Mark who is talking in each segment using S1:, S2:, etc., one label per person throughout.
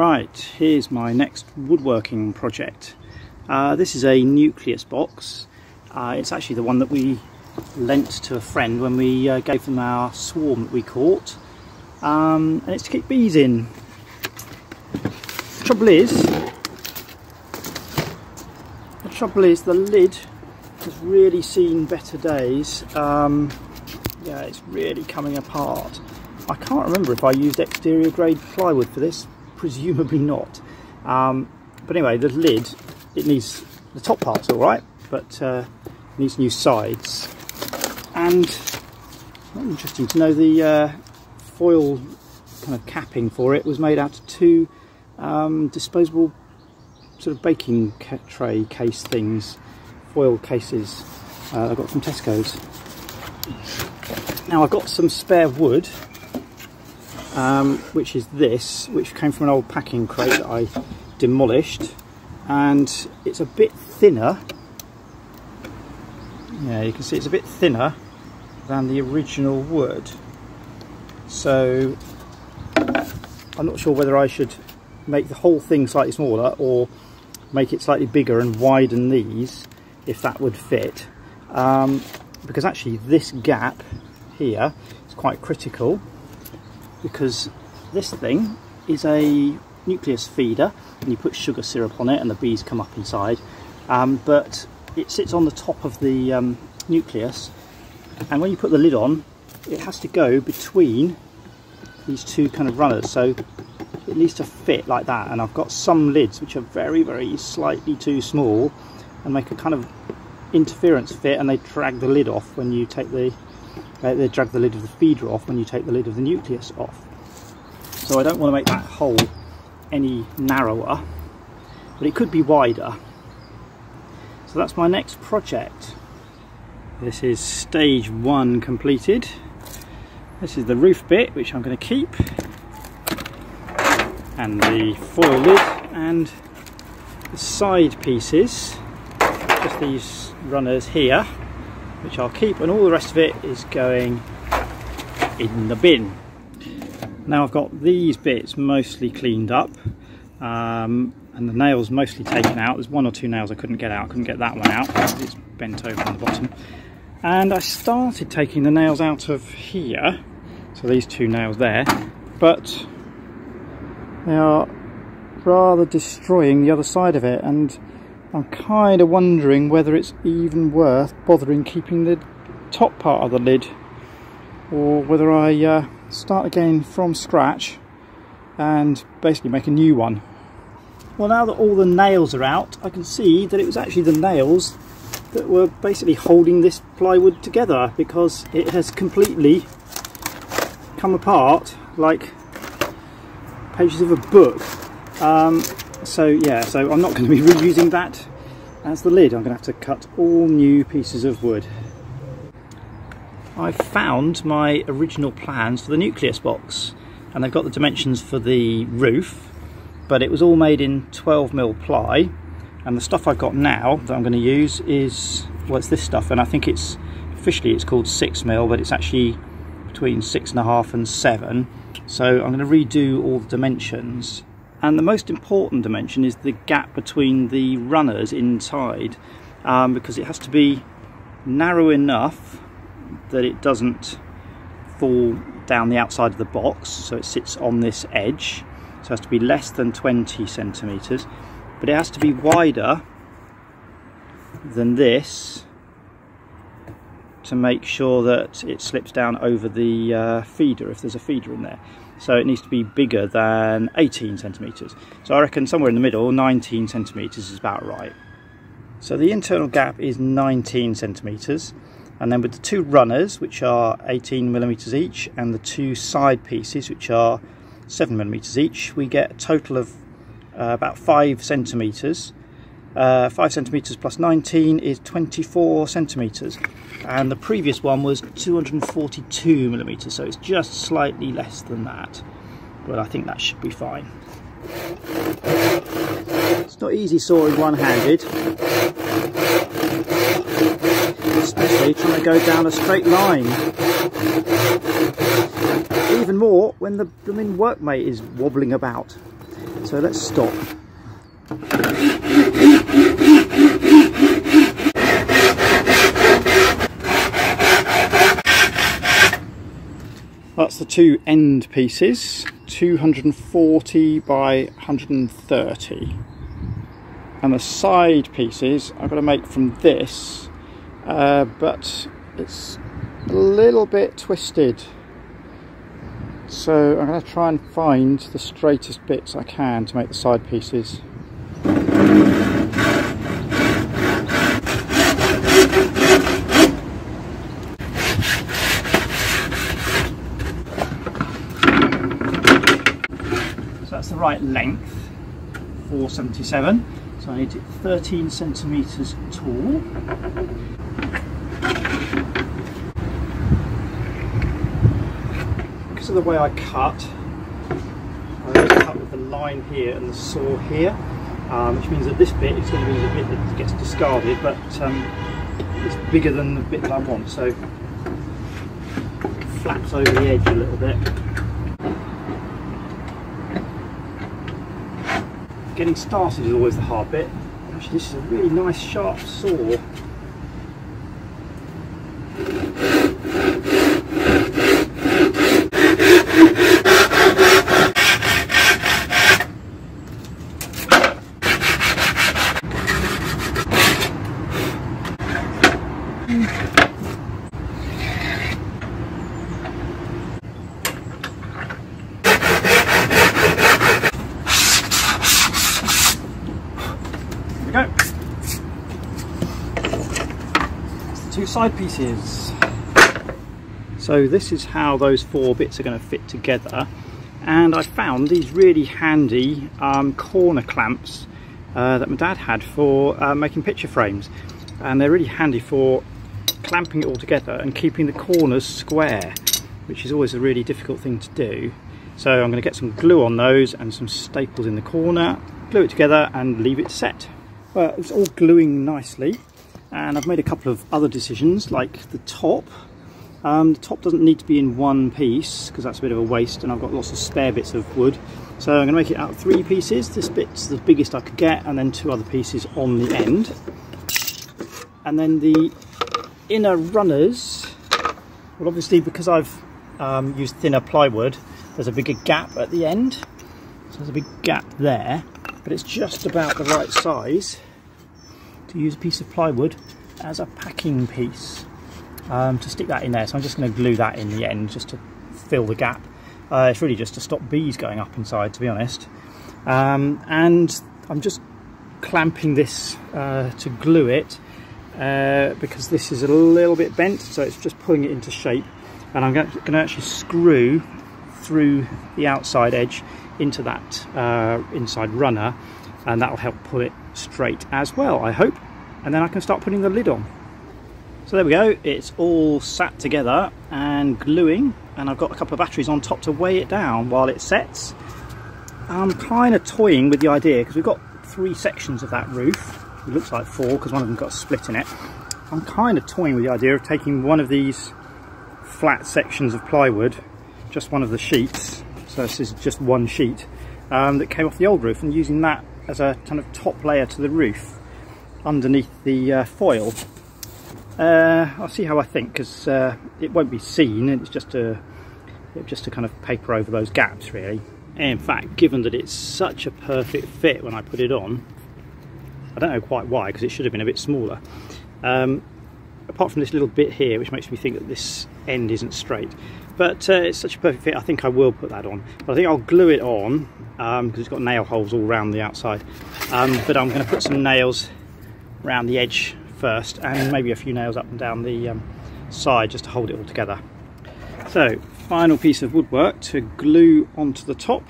S1: Right, here's my next woodworking project. This is a nucleus box. It's actually the one that we lent to a friend when we gave them our swarm that we caught. And it's to keep bees in. The trouble is the lid has really seen better days. Yeah, it's really coming apart. I can't remember if I used exterior grade plywood for this. Presumably not. But anyway, the lid, it needs, the top part's all right, but it needs new sides. And interesting to know, the foil kind of capping for it was made out of two disposable sort of baking tray case things, foil cases I got from Tesco's. Now I've got some spare wood, which is this, which came from an old packing crate that I demolished, and it's a bit thinner. Yeah, you can see it's a bit thinner than the original wood, so I'm not sure whether I should make the whole thing slightly smaller or make it slightly bigger and widen these, if that would fit, because actually this gap here is quite critical, because this thing is a nucleus feeder and you put sugar syrup on it and the bees come up inside, but it sits on the top of the nucleus, and when you put the lid on it has to go between these two kind of runners, so it needs to fit like that. And I've got some lids which are very slightly too small and make a kind of interference fit, and they drag the lid off when you take the they drag the lid of the feeder off when you take the lid of the nucleus off. So I don't want to make that hole any narrower, but it could be wider. So that's my next project. This is stage 1 completed. This is the roof bit, which I'm going to keep, and the foil lid and the side pieces, just these runners here, which I'll keep, and all the rest of it is going in the bin. Now I've got these bits mostly cleaned up, and the nails mostly taken out. There's one or two nails I couldn't get out. I couldn't get that one out, it's bent over on the bottom. And I started taking the nails out of here, so these two nails there, but they are rather destroying the other side of it, and I'm kind of wondering whether it's even worth bothering keeping the top part of the lid, or whether I start again from scratch and basically make a new one. Well, now that all the nails are out, I can see that it was actually the nails that were basically holding this plywood together, because it has completely come apart like pages of a book. So yeah, so I'm not going to be reusing that as the lid. I'm going to have to cut all new pieces of wood. I've found my original plans for the nucleus box, and they've got the dimensions for the roof, but it was all made in 12mm ply, and the stuff I've got now that I'm going to use is, well, it's this stuff, and I think it's officially it's called 6mm, but it's actually between 6.5 and 7. So I'm going to redo all the dimensions. And the most important dimension is the gap between the runners inside, because it has to be narrow enough that it doesn't fall down the outside of the box, so it sits on this edge. So it has to be less than 20 centimetres, but it has to be wider than this to make sure that it slips down over the feeder, if there's a feeder in there. So it needs to be bigger than 18 centimetres. So I reckon somewhere in the middle, 19 centimetres is about right. So the internal gap is 19 centimetres, and then with the two runners, which are 18mm each, and the two side pieces, which are 7mm each, we get a total of about 5 centimetres. 5 centimetres plus 19 is 24 centimetres, and the previous one was 242mm, so it's just slightly less than that, but I think that should be fine. It's not easy sawing one-handed, especially trying to go down a straight line. Even more when the blooming workmate is wobbling about. So let's stop. That's the two end pieces, 240 by 130. And the side pieces I've got to make from this, but it's a little bit twisted. So I'm going to try and find the straightest bits I can to make the side pieces. That's the right length, 477, so I need it 13 centimetres tall. Because of the way I cut, I always cut with the line here and the saw here, which means that this bit is going to be the bit that gets discarded, but it's bigger than the bit that I want, so it flaps over the edge a little bit. Getting started is always the hard bit. Actually, this is a really nice sharp saw. Go. That's the two side pieces. So this is how those four bits are going to fit together, and I found these really handy corner clamps that my dad had for making picture frames, and they're really handy for clamping it all together and keeping the corners square, which is always a really difficult thing to do. So I'm going to get some glue on those and some staples in the corner, glue it together and leave it set. Well, it's all gluing nicely, and I've made a couple of other decisions, like the top. The top doesn't need to be in one piece because that's a bit of a waste, and I've got lots of spare bits of wood. So I'm going to make it out of 3 pieces. This bit's the biggest I could get, and then 2 other pieces on the end. And then the inner runners, well, obviously because I've used thinner plywood, there's a bigger gap at the end. So there's a big gap there. But it's just about the right size to use a piece of plywood as a packing piece to stick that in there. So I'm just going to glue that in the end just to fill the gap. It's really just to stop bees going up inside, to be honest. And I'm just clamping this to glue it because this is a little bit bent, so it's just pulling it into shape. And I'm going to actually screw through the outside edge into that inside runner, and that will help pull it straight as well, I hope, and then I can start putting the lid on. So there we go, it's all sat together and gluing, and I've got a couple of batteries on top to weigh it down while it sets. I'm kind of toying with the idea, because we've got 3 sections of that roof. It looks like 4 because one of them got a split in it. I'm kind of toying with the idea of taking one of these flat sections of plywood, just one of the sheets, so this is just one sheet that came off the old roof, and using that as a kind of top layer to the roof underneath the foil. I'll see how I think, because it won't be seen, and it's just to kind of paper over those gaps really. In fact, given that it's such a perfect fit when I put it on, I don't know quite why, because it should have been a bit smaller. Apart from this little bit here, which makes me think that this end isn't straight. But it's such a perfect fit, I think I will put that on. But I think I'll glue it on, because it's got nail holes all around the outside. But I'm going to put some nails around the edge first, and maybe a few nails up and down the side, just to hold it all together. So, final piece of woodwork to glue onto the top,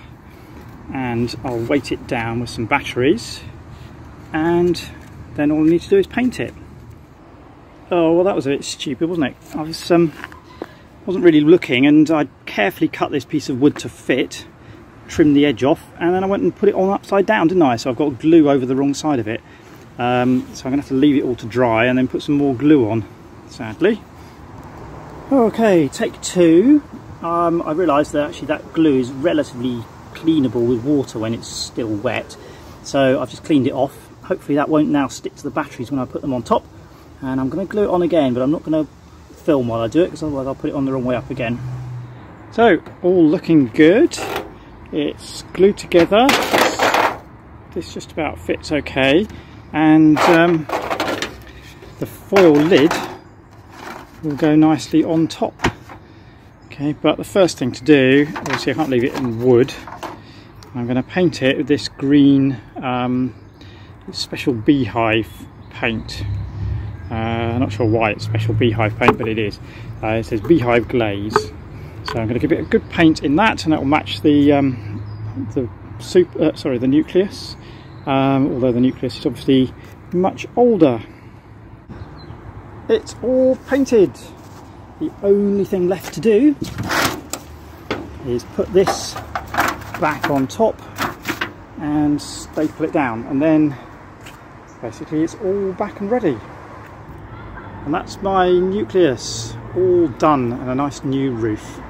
S1: and I'll weight it down with some batteries, and then all I need to do is paint it. Oh, well, that was a bit stupid, wasn't it? I wasn't really looking, and I carefully cut this piece of wood to fit, trimmed the edge off, and then I went and put it on upside down, didn't I? So I've got glue over the wrong side of it. So I'm going to have to leave it all to dry and then put some more glue on, sadly. Okay, take 2. I realised that actually that glue is relatively cleanable with water when it's still wet. So I've just cleaned it off. Hopefully that won't now stick to the batteries when I put them on top. And I'm going to glue it on again, but I'm not going to film while I do it, because otherwise I'll put it on the wrong way up again. So, all looking good. It's glued together. This just about fits okay. And the foil lid will go nicely on top. Okay, but the first thing to do, obviously I can't leave it in wood. I'm going to paint it with this green special beehive paint. I'm not sure why it's special beehive paint, but it is. It says beehive glaze. So I'm going to give it a good paint in that, and that will match the nucleus. Although the nucleus is obviously much older. It's all painted. The only thing left to do is put this back on top and staple it down, and then basically it's all back and ready. And that's my nucleus all done and a nice new roof.